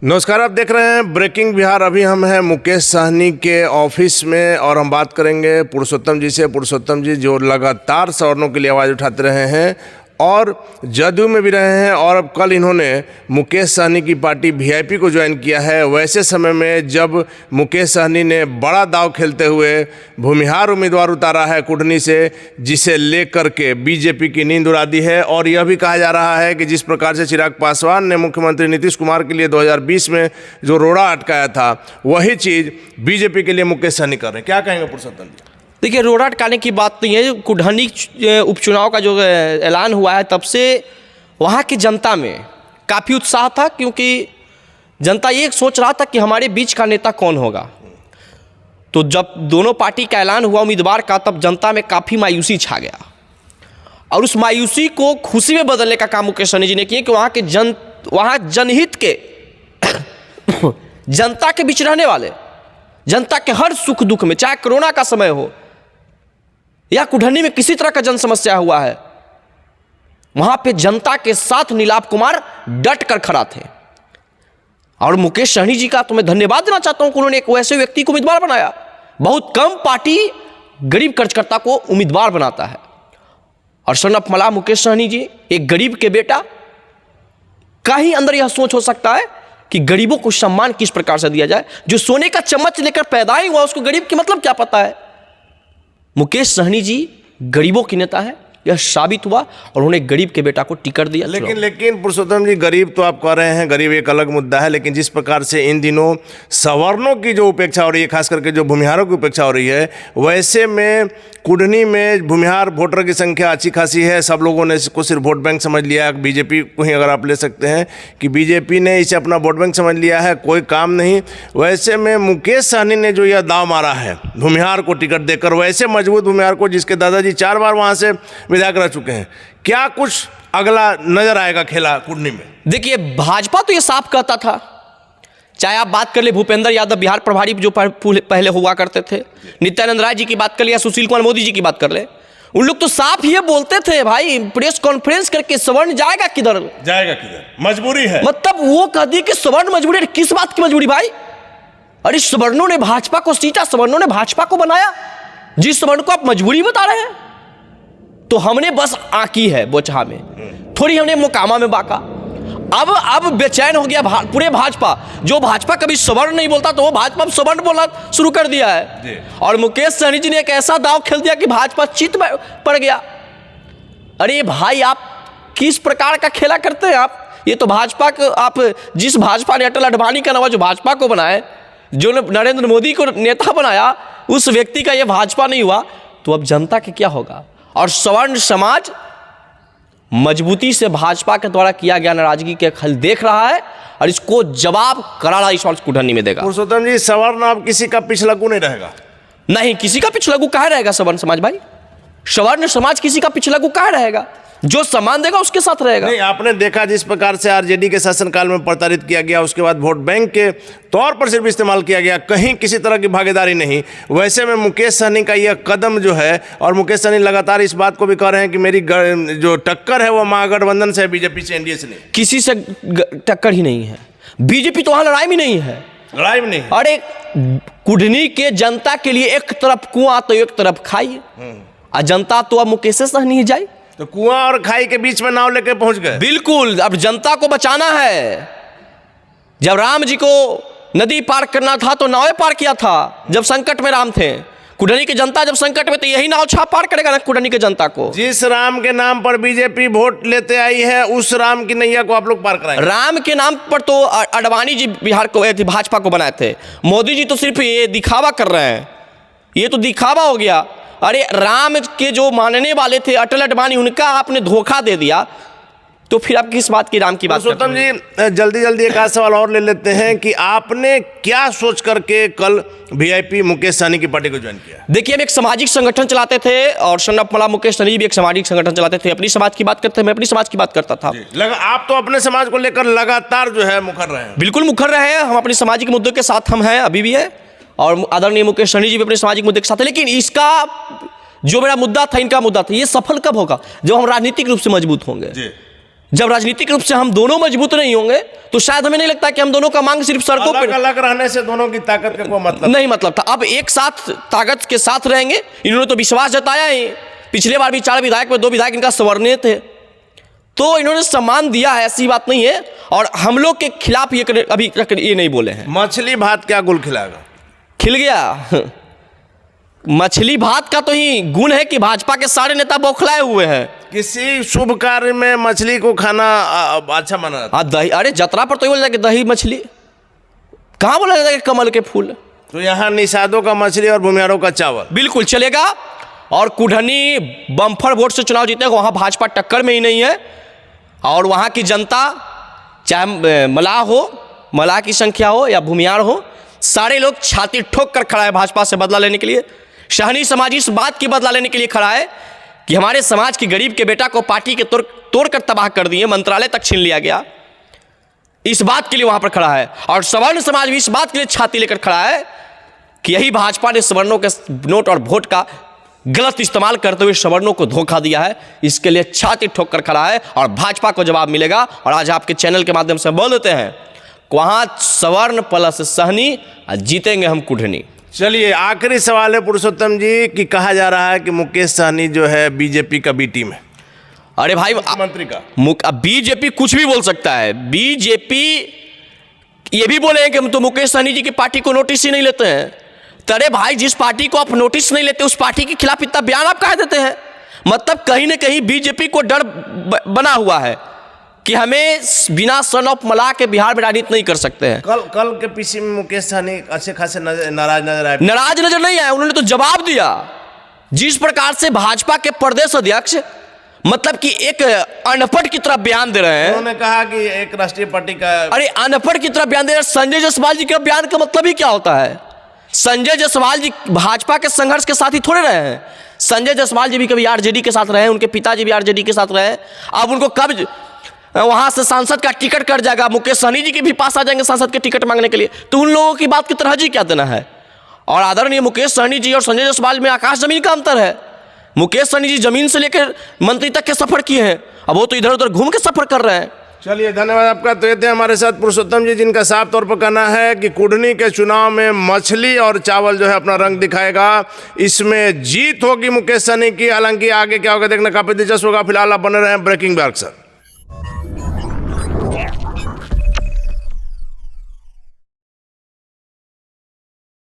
नमस्कार, आप देख रहे हैं ब्रेकिंग बिहार। अभी हम हैं मुकेश सहनी के ऑफिस में और हम बात करेंगे पुरुषोत्तम जी से। पुरुषोत्तम जी जो लगातार सवर्णों के लिए आवाज़ उठाते रहे हैं और जदयू में भी रहे हैं और अब कल इन्होंने मुकेश सहनी की पार्टी वीआईपी को ज्वाइन किया है। वैसे समय में जब मुकेश सहनी ने बड़ा दांव खेलते हुए भूमिहार उम्मीदवार उतारा है कुढ़नी से, जिसे लेकर के बीजेपी की नींद उड़ा दी है। और यह भी कहा जा रहा है कि जिस प्रकार से चिराग पासवान ने मुख्यमंत्री नीतीश कुमार के लिए 2020 में जो रोड़ा अटकाया था, वही चीज़ बीजेपी के लिए मुकेश सहनी कर रहे हैं। क्या कहेंगे पुरुषोत्तम जी? देखिए, रोड़ा अटकाने की बात नहीं है। कुढ़नी उपचुनाव का जो ऐलान हुआ है, तब से वहाँ की जनता में काफ़ी उत्साह था, क्योंकि जनता ये सोच रहा था कि हमारे बीच का नेता कौन होगा। तो जब दोनों पार्टी का ऐलान हुआ उम्मीदवार का, तब जनता में काफ़ी मायूसी छा गया और उस मायूसी को खुशी में बदलने का काम मुकेश सहनी जी ने किया कि वहाँ जनहित के जनता के बीच रहने वाले, जनता के हर सुख दुख में, चाहे कोरोना का समय हो या कुढ़नी में किसी तरह का जन समस्या हुआ है, वहां पे जनता के साथ नीलाभ कुमार डट कर खड़ा थे। और मुकेश सहनी जी का तो मैं धन्यवाद देना चाहता हूं कि उन्होंने एक वैसे व्यक्ति को उम्मीदवार बनाया। बहुत कम पार्टी गरीब कर्जकर्ता को उम्मीदवार बनाता है, और सनफ मल्लाह मुकेश सहनी जी एक गरीब के बेटा का ही अंदर यह सोच हो सकता है कि गरीबों को सम्मान किस प्रकार से दिया जाए। जो सोने का चम्मच लेकर पैदा ही हुआ, उसको गरीब की मतलब क्या पता है। मुकेश सहनी जी गरीबों की नेता है, यह साबित हुआ, और उन्होंने गरीब के बेटा को टिकट दिया। लेकिन पुरुषोत्तम जी, गरीब तो आप कह रहे हैं, गरीब एक अलग मुद्दा है, लेकिन जिस प्रकार से इन दिनों सवर्णों की जो उपेक्षा हो रही है, खास करके जो भूमिहारों की उपेक्षा हो रही है, वैसे में कुढ़नी में भूमिहार वोटर की संख्या अच्छी खासी है। सब लोगों ने इसको सिर्फ वोट बैंक समझ लिया है। बीजेपी को ही अगर आप ले सकते हैं कि बीजेपी ने इसे अपना वोट बैंक समझ लिया है, कोई काम नहीं। वैसे में मुकेश सहनी ने जो यह दाव मारा है भूमिहार को टिकट देकर, वैसे मजबूत भूमिहार को, जिसके दादाजी 4 बार वहाँ से विधायक रह चुके हैं, क्या कुछ अगला नजर आएगा खेला कुढ़नी में? देखिए, भाजपा तो ये साफ कहता था, चाहे आप बात कर ले भूपेंद्र यादव बिहार प्रभारी जो पहले हुआ करते थे, नित्यानंद राय जी की बात कर ले या सुशील कुमार मोदी जी की बात कर ले, उन लोग तो साफ ये बोलते थे, भाई प्रेस कॉन्फ्रेंस करके सवर्ण जाएगा किधर, मजबूरी है। मतलब वो कह दी कि सवर्ण मजबूरी। किस बात की मजबूरी भाई? अरे सवर्णों ने भाजपा को सींचा, सवर्णों ने भाजपा को बनाया, जिस सवर्ण को आप मजबूरी बता रहे हैं। तो हमने बस आंकी है बोचहा में, थोड़ी हमने मोकामा में बाका। अब बेचैन हो गया पूरे भाजपा। जो भाजपा कभी सवर्ण नहीं बोलता, तो वो भाजपा सवर्ण बोलना शुरू कर दिया है। और मुकेश सहनी जी ने एक ऐसा दांव खेल दिया कि भाजपा चित पड़ गया। अरे भाई, आप किस प्रकार का खेला करते हैं आप? ये तो भाजपा को, आप जिस भाजपा ने अटल अडवाणी का नाम जो भाजपा को बनाए, जो नरेंद्र मोदी को नेता बनाया, उस व्यक्ति का ये भाजपा नहीं हुआ, तो अब जनता के क्या होगा? और सवर्ण समाज मजबूती से भाजपा के द्वारा किया गया नाराजगी के खल देख रहा है, और इसको जवाब करारा इस बार कुढ़नी में देगा। पुरुषोत्तम जी, सवर्ण अब किसी का पिछलग्गू नहीं रहेगा? नहीं, किसी का पिछलग्गू कहाँ रहेगा सवर्ण समाज भाई? सवर्ण समाज किसी का पिछलग्गू कहाँ रहेगा? जो सम्मान देगा उसके साथ रहेगा। नहीं, आपने देखा जिस प्रकार से आरजेडी के शासनकाल में प्रताड़ित किया गया, उसके बाद वोट बैंक के तौर पर सिर्फ इस्तेमाल किया गया, कहीं किसी तरह की भागीदारी नहीं। वैसे में मुकेश सहनी का यह कदम जो है, और मुकेश सहनी लगातार इस बात को भी कह रहे हैं कि मेरी जो टक्कर है वो महागठबंधन से, बीजेपी से, एनडीए से नहीं, किसी से टक्कर ही नहीं है। बीजेपी तो वहां लड़ाई में नहीं है, लड़ाई में नहीं। अरे कुढ़नी के जनता के लिए एक तरफ कुआं तो एक तरफ खाई, और जनता तो अब मुकेश सहनी ही जाए, तो कुआं और खाई के बीच में नाव लेके पहुंच गए। बिल्कुल, अब जनता को बचाना है। जब राम जी को नदी पार करना था तो नावें पार किया था, जब संकट में राम थे। कुढ़नी की जनता जब संकट में, तो यही नाव छाप पार करेगा ना कुढ़नी की जनता को। जिस राम के नाम पर बीजेपी वोट लेते आई है, उस राम की नैया को आप लोग पार कराएंगे। राम के नाम पर तो अडवाणी जी बिहार को, भाजपा को बनाए थे। मोदी जी तो सिर्फ ये दिखावा कर रहे हैं, ये तो दिखावा हो गया। अरे राम के जो मानने वाले थे अटल अडवाणी, उनका आपने धोखा दे दिया, तो फिर आप किस बात की राम की बात करते हैं? जी, जल्दी जल्दी एक आध सवाल और ले लेते हैं कि आपने क्या सोच करके कल वीआईपी मुकेश सहनी की पार्टी को ज्वाइन किया? देखिए, हम एक सामाजिक संगठन चलाते थे, और सनफ मल्लाह मुकेश सहनी भी एक सामाजिक संगठन चलाते थे। अपनी समाज की बात करते हैं, मैं अपनी समाज की बात करता था। आप तो अपने समाज को लेकर लगातार जो है मुखर रहे हैं। बिल्कुल मुखर रहे हैं, हम अपने सामाजिक मुद्दों के साथ हम हैं, अभी भी है, और आदरणीय मुकेश सहनी जी भी अपने सामाजिक मुद्दे के साथ है। लेकिन इसका जो मेरा मुद्दा था, इनका मुद्दा था, ये सफल कब होगा? जब हम राजनीतिक रूप से मजबूत होंगे, जब राजनीतिक रूप से हम दोनों मजबूत नहीं होंगे तो शायद हमें नहीं लगता कि हम दोनों का मांग सिर्फ सड़कों पर अलग रहने से दोनों की ताकत का कोई मतलब नहीं मतलब था। अब एक साथ ताकत के साथ रहेंगे। इन्होंने तो विश्वास जताया ही, पिछले बार भी 4 विधायक में 2 विधायक इनका सवर्णीय थे, तो इन्होंने सम्मान दिया है, ऐसी बात नहीं है। और हम लोग के खिलाफ ये अभी तक ये नहीं बोले हैं। मछली भात क्या गुल खिलाएगा? खिल गया। मछली भात का तो ही गुण है कि भाजपा के सारे नेता बौखलाए हुए हैं। किसी शुभ कार्य में मछली को खाना अच्छा माना जाता है। दही, अरे जतरा पर तो बोला कि दही मछली, कहाँ बोला जाता है कमल के फूल। तो यहाँ निषादों का मछली और भूमिहारों का चावल बिल्कुल चलेगा। और कुढ़नी बम्फर वोट से चुनाव जीतेगा, वहाँ भाजपा टक्कर में ही नहीं है। और वहाँ की जनता, चाहे मलाह हो, मलाह की संख्या हो या भूमिहार हो, सारे लोग छाती ठोक कर खड़ा है भाजपा से बदला लेने के लिए। शाहनी समाज इस बात की बदला लेने के लिए खड़ा है कि हमारे समाज की गरीब के बेटा को पार्टी के तोड़ कर तबाह कर दिए, मंत्रालय तक छीन लिया गया, इस बात के लिए वहां पर खड़ा है। और सवर्ण समाज भी इस बात के लिए छाती लेकर खड़ा है कि यही भाजपा ने सवर्णों के नोट और वोट का गलत इस्तेमाल करते हुए सवर्णों को धोखा दिया है। इसके लिए छाती ठोक कर खड़ा है और भाजपा को जवाब मिलेगा। और आज आपके चैनल के माध्यम से बोल देते हैं, वहां सवर्ण प्लस सहनी, जीतेंगे हम कुढ़नी। चलिए आखिरी सवाल है पुरुषोत्तम जी कि कहा जा रहा है कि मुकेश सहनी जो है बीजेपी का बी टीम है। अरे भाई मंत्री का बीजेपी कुछ भी बोल सकता है। बीजेपी ये भी बोले हैं कि हम तो मुकेश सहनी जी की पार्टी को नोटिस ही नहीं लेते हैं। तरे भाई, जिस पार्टी को आप नोटिस नहीं लेते उस पार्टी के खिलाफ इतना बयान आप कह देते हैं, मतलब कहीं ना कहीं बीजेपी को डर बना हुआ है कि हमें बिना सन ऑफ मलाह के बिहार में राजनीति नहीं कर सकते हैं। कल के पीसी में मुकेश सहनी अच्छे खासे नाराज नजर आए। नाराज नजर नहीं आए, उन्होंने तो जवाब दिया। जिस प्रकार से भाजपा के प्रदेश अध्यक्ष मतलब कि एक अनपढ़ की तरफ बयान दे रहे हैं। उन्होंने कहा कि एक राष्ट्रीय पार्टी का, अरे अनपढ़ की तरफ बयान दे रहे हैं। संजय जायसवाल जी के बयान का मतलब ही क्या होता है? संजय जायसवाल जी भाजपा के संघर्ष के साथ ही थोड़े रहे हैं। संजय जायसवाल जी भी कभी आरजेडी के साथ रहे, उनके पिताजी भी आरजेडी के साथ रहे। अब उनको कब वहां से सांसद का टिकट कट जाएगा, मुकेश सहनी जी के भी पास आ जाएंगे सांसद के टिकट मांगने के लिए, तो उन लोगों की बात की तरह क्या देना है? और आदरणीय मुकेश सहनी जी और संजय जायसवाल में आकाश जमीन का अंतर है। मुकेश सहनी जी जमीन से लेकर मंत्री तक के सफर किए हैं, अब वो तो इधर उधर घूम के सफर कर रहे हैं। चलिए धन्यवाद आपका। तो ये थे हमारे साथ पुरुषोत्तम जी, जिनका साफ तौर पर कहना है कि कुढ़नी के चुनाव में मछली और चावल जो है अपना रंग दिखाएगा। इसमें जीत होगी मुकेश सहनी की। हालांकि आगे क्या होगा देखना काफी दिलचस्प होगा। फिलहाल आप बने रहे ब्रेकिंग बिहार के साथ।